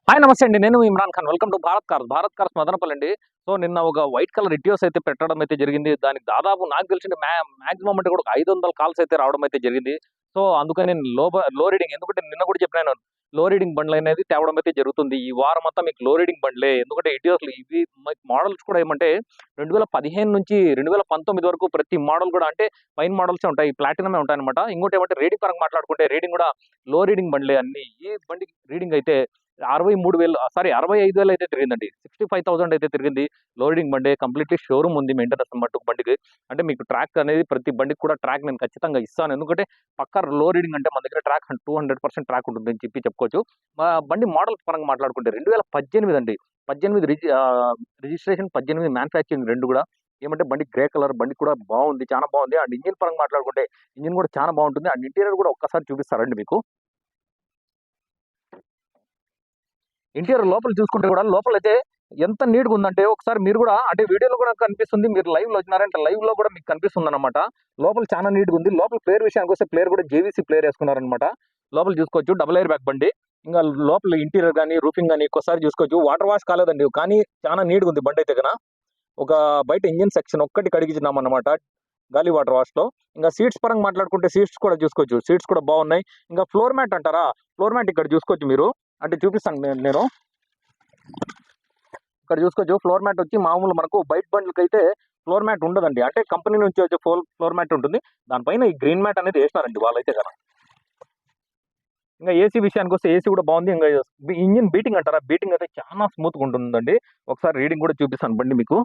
Hi నమస్తే అండి. నేను Imran Khan. Welcome to Bharat cars Madanapalle అండి. సో నిన్న ఒక వైట్ కలర్ ఇటియోస్ అయితే పెట్టడం అయితే జరిగింది. దానికి దాదాపు నాకు తెలిసి మాక్సిమం అంటే కూడా ఒక 500 కాల్స్ అయితే రావడం అయితే జరిగింది. సో అందుకని నేను లో రీడింగ్, ఎందుకంటే నిన్న కూడా చెప్పినాను, లో రీడింగ్ బండ్లు అనేది తేవడం అయితే జరుగుతుంది. ఈ వారం అంతా మీకు లో రీడింగ్ బండ్లే. ఎందుకంటే ఇటియోస్లు ఇవి మోడల్స్ కూడా ఏమంటే 2015 నుంచి 2019 వరకు ప్రతి మోడల్ కూడా అంటే ఫైన్ మోడల్సే ఉంటాయి. ప్లాటినమే ఉంటాయన్నమాట. ఇంకోటి ఏమంటే రేటింగ్ పరంగా మాట్లాడుకుంటే రేటింగ్ కూడా లో రీడింగ్ బండ్లే అన్ని. ఈ బండి రీడింగ్ అయితే 65,000 అయితే తిరిగిందండి. 65,000 అయితే తిరిగింది. లోడింగ్ బండి కంప్లీట్లీ షోరూమ్ ఉంది. మెయింటెనెన్స్ మట్టుకు బండికి. అంటే మీకు ట్రాక్ అనేది ప్రతి బండికి కూడా ట్రాక్ నేను ఖచ్చితంగా ఇస్తాను. ఎందుకంటే పక్కా లో రీడింగ్ అంటే మన దగ్గర ట్రాక్ 200% ట్రాక్ ఉంటుందని చెప్పుకోవచ్చు. బండి మోడల్ పరంగా మాట్లాడుకుంటే 2018 అండి. 18 రిజిస్ట్రేషన్, 18 మ్యానుఫ్యాక్చరింగ్ 2 కూడా. ఏమంటే బండి గ్రే కలర్, బండి కూడా బాగుంది. చాలా బాగుంది. అండ్ ఇంజిన్ పరంగా మాట్లాడుకుంటే ఇంజిన్ కూడా చాలా బాగుంటుంది. అండ్ ఇంటీరియర్ కూడా ఒక్కసారి చూపిస్తారండి మీకు. ఇంటీరియర్ లోపల చూసుకుంటే కూడా లోపలైతే ఎంత నీట్‌గా ఉందంటే ఒకసారి మీరు కూడా అంటే వీడియోలో కూడా కనిపిస్తుంది. మీరు లైవ్‌లో వచ్చినారంటే లైవ్‌లో కూడా మీకు కనిపిస్తుందన్నమాట. లోపల చాలా నీట్‌గా ఉంది. లోపల ప్లేయర్ విషయానికొస్తే ప్లేయర్ కూడా జేవీసీ ప్లేయర్ వేసుకున్నారన్నమాట. లోపల చూసుకోవచ్చు. డబుల్ ఎయిర్ బ్యాగ్ బండి. ఇంకా లోపల ఇంటీరియర్ గాని, రూఫింగ్ గాని ఒక్కసారి చూసుకోవచ్చు. వాటర్ వాష్ కాలేదండి. కానీ చాలా నీట్‌గా ఉంది బండి అయితే గన. ఒక బయట ఇంజిన్ సెక్షన్ ఒక్కటి కడిగించినామన్నమాట గాలి వాటర్ వాష్‌లో. ఇంకా సీట్స్ పరంగా మాట్లాడుకుంటే సీట్స్ కూడా చూసుకోవచ్చు. సీట్స్ కూడా బాగున్నాయి. ఇంకా ఫ్లోర్ మ్యాట్ అంటారా? ఫ్లోర్ మ్యాట్ ఇక్కడ చూసుకోవచ్చు మీరు. అంటే చూపిస్తాను నేను. ఇక్కడ చూసుకోవచ్చు. ఫ్లోర్ మ్యాట్ వచ్చి మామూలు మనకు బయట బండ్లకైతే ఫ్లోర్ మ్యాట్ ఉండదండి. అంటే కంపెనీ నుంచి వచ్చే ఫ్లోర్ మ్యాట్ ఉంటుంది. దానిపైన ఈ గ్రీన్ మ్యాట్ అనేది వేసినారండి వాళ్ళైతే కదా. ఇంకా ఏసీ విషయానికి వస్తే ఏసీ కూడా బాగుంది. ఇంకా ఇంజిన్ బీటింగ్ అంటారా? బీటింగ్ అయితే చాలా స్మూత్గా ఉంటుందండి. ఒకసారి రీడింగ్ కూడా చూపిస్తాను బండి మీకు.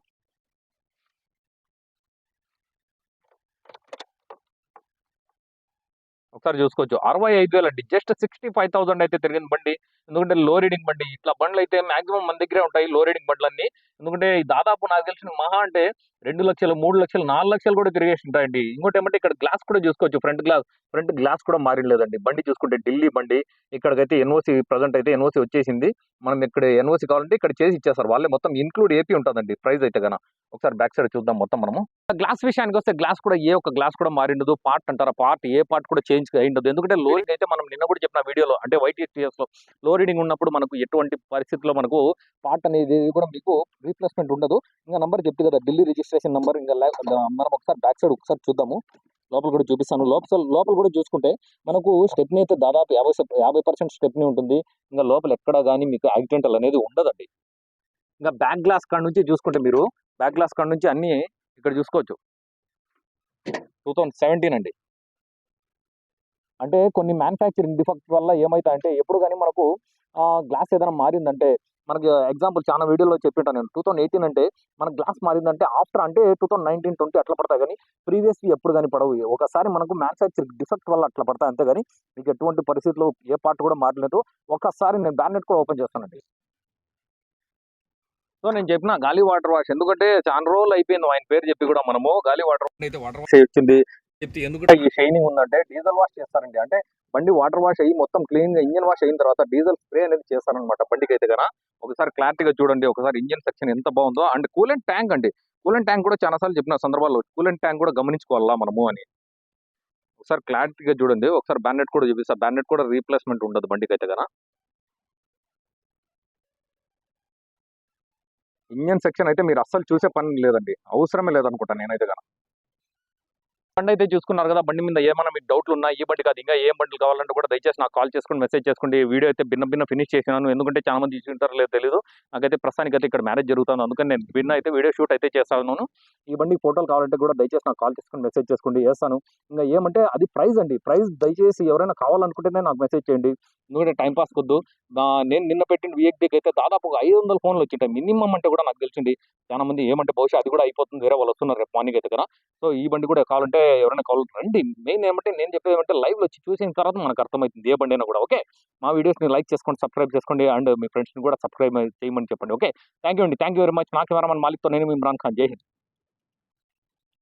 ఒకసారి చూసుకోవచ్చు. 65,000 అండి. జస్ట్ 65,000 అయితే తిరిగింది బండి. ఎందుకంటే లో రీడింగ్ బండి. ఇట్లా బండ్లు అయితే మాక్సిమం మన దగ్గరే ఉంటాయి లో రీడింగ్ బండ్లన్నీ. ఎందుకంటే దాదాపు నాకు తెలిసిన మహా అంటే 2,00,000, 3,00,000, 4,00,000 కూడా తిరిగేసి ఉంటాయండి. ఇంకోటి ఏమంటే ఇక్కడ గ్లాస్ కూడా చూసుకోవచ్చు. ఫ్రంట్ గ్లాస్ కూడా మారలేదండి. బండి చూసుకుంటే ఢిల్లీ బండి. ఇక్కడికైతే ఎన్ఓసి ప్రజెంట్ అయితే ఎన్ఓసి వచ్చేసింది. మనం ఇక్కడ ఎన్ఓసి కావాలంటే ఇక్కడ చేసి ఇచ్చేస్తారు. వాళ్ళే మొత్తం ఇన్క్లూడ్ ఏపీ ఉంటుందండి ప్రైస్ అయితే గన. ఒకసారి బ్యాక్ సైడ్ చూద్దాం మొత్తం మనము. గ్లాస్ విషయానికి వస్తే గ్లాస్ కూడా ఏ ఒక్క గ్లాస్ కూడా మారిండదు. పార్ట్ అంటారా? ఏ పార్ట్ కూడా చేంజ్ అయ్యిండదు. ఎందుకంటే లోడింగ్ అయితే మనం నిన్న కూడా చెప్పిన వీడియోలో అంటే వైట్ లో లో రీడింగ్ ఉన్నప్పుడు మనకు ఎటువంటి పరిస్థితుల్లో మనకు పార్ట్ అనేది కూడా మీకు రీప్లేస్మెంట్ ఉండదు. ఇంకా నంబర్ చెప్తే కదా ఢిల్లీ రిజిస్ట్రేషన్ నంబర్. ఇంకా మనం ఒకసారి బ్యాక్ సైడ్ ఒకసారి చూద్దాము. లోపల కూడా చూపిస్తాను. లోపల కూడా చూసుకుంటే మనకు స్టెప్నీ అయితే దాదాపు 50% స్టెప్నీ ఉంటుంది. ఇంకా లోపల ఎక్కడ కానీ మీకు యాక్సిడెంటల్ అనేది ఉండదండి. ఇంకా బ్యాక్ గ్లాస్ కాడ నుంచి చూసుకుంటే మీరు బ్యాక్ గ్లాస్ కాడ నుంచి అన్ని ఇక్కడ చూసుకోవచ్చు. 2017 అండి. అంటే కొన్ని మ్యానుఫ్యాక్చరింగ్ డిఫెక్ట్ వల్ల ఏమైతాయంటే ఎప్పుడు కానీ మనకు గ్లాస్ ఏదైనా మారిందంటే మనకి ఎగ్జాంపుల్ చాలా వీడియోలో చెప్పింటాను నేను. 2018 అంటే మన గ్లాస్ మారిందంటే ఆఫ్టర్ అంటే 2019, 20 అట్లా పడతాయి కానీ ప్రీవియస్‌వి ఎప్పుడు కానీ పడవు. ఒకసారి మనకు మ్యానుఫ్యాక్చరింగ్ డిఫెక్ట్ వల్ల అట్లా పడతాయి అంతే గాని మీకు ఎటువంటి పరిస్థితిలో ఏ పార్ట్ కూడా మారలేదు. ఒక్కసారి నేను బానెట్ కూడా ఓపెన్ చేస్తానండి. సో నేను చెప్పిన గాలి వాటర్ వాష్ ఎందుకంటే చాలా రోజులు అయిపోయింది ఆయన పేరు చెప్పి కూడా మనము గాలి వాటర్ అయితే వాటర్ వాష్ వచ్చింది చెప్తే ఎందుకంటే ఈ షైనింగ్ ఉందంటే డీజిల్ వాష్ చేస్తారండి. అంటే బండి వాటర్ వాష్ అయ్యి మొత్తం క్లీన్ గా ఇంజిన్ వాష్ అయిన తర్వాత డీజిల్ స్ప్రే అనేది చేస్తారనమాట బండికి అయితే కదా. ఒకసారి క్లారిటీగా చూడండి. ఒకసారి ఇంజిన్ సెక్షన్ ఎంత బాగుందో. అండ్ కూలెంట్ ట్యాంక్ అండి. కూలెంట్ ట్యాంక్ కూడా చాలా సార్లు చెప్పిన సందర్భాల్లో కూలెంట్ ట్యాంక్ కూడా గమనించుకోవాలా మనము అని. ఒకసారి క్లారిటీగా చూడండి. ఒకసారి బ్యానెట్ కూడా చూపిస్తా. బ్యానెట్ కూడా రీప్లేస్మెంట్ ఉండదు బండికి అయితే కదా. ఇంజిన్ సెక్షన్ అయితే మీరు అస్సలు చూసే పని లేదండి. అవసరమే లేదనుకుంటా నేనైతే గన. బండి అయితే చూసుకున్నారు కదా. బండి మీద ఏమైనా మీకు డౌట్లు ఉన్నా ఈ బండి కాదు ఇంకా ఏం బండ్లు కావాలంటే కూడా దయచేసి నాకు కాల్ చేసుకుని మెసేజ్ చేసుకోండి. వీడియో అయితే భిన్న ఫినిష్ చేసినాను. ఎందుకంటే చాలా మంది చూసింటారో లేదో తెలియదు. నాకైతే ప్రస్తుతానికి అయితే ఇక్కడ మ్యారేజ్ జరుగుతుంది. అందుకని నేను భిన్న అయితే వీడియో షూట్ అయితే చేస్తాను. ఈ బండి ఫోటోలు కావాలంటే కూడా దయచేసి నాకు కాల్ చేసుకుని మెసేజ్ చేసుకోండి. చేస్తాను. ఇంకా ఏమంటే అది ప్రైస్ అండి. ప్రైస్ దయచేసి ఎవరైనా కావాలనుకుంటేనే నాకు మెసేజ్ చేయండి. ఎందుకంటే టైం పాస్ కొద్దు. నేను నిన్న పెట్టిన వీఎక్డీకి అయితే దాదాపు ఒక 500 ఫోన్లు వచ్చింటాయి. మినిమం అంటే కూడా నాకు తెలిసింది చాలా మంది ఏమంటే బహుశా అది కూడా అయిపోతుంది. వేరే వాళ్ళు వస్తున్నారు రేపు మార్నింగ్ అయితే కదా. సో ఈ బండి కూడా కావాలంటే ఎవరైనా కావాలి రండి. మెయిన్ ఏమంటే నేను చెప్పేది ఏమంటే లైవ్‌లో వచ్చి చూసిన తర్వాత మనకు అర్థమవుతుంది ఏ బండి అయినా కూడా. ఓకే. మా వీడియోస్‌ని లైక్ చేసుకోండి, సబ్స్క్రైబ్ చేసుకోండి. అండ్ మీ ఫ్రెండ్స్‌ని కూడా సబ్స్క్రైబ్ చేయమని చెప్పండి. ఓకే. థాంక్ యూ అండి. Thank you very much. నా కెమెరామన్ మాలిక్‌తో నేను మీ ఇమ్రాన్ ఖాన్. జై హింద్.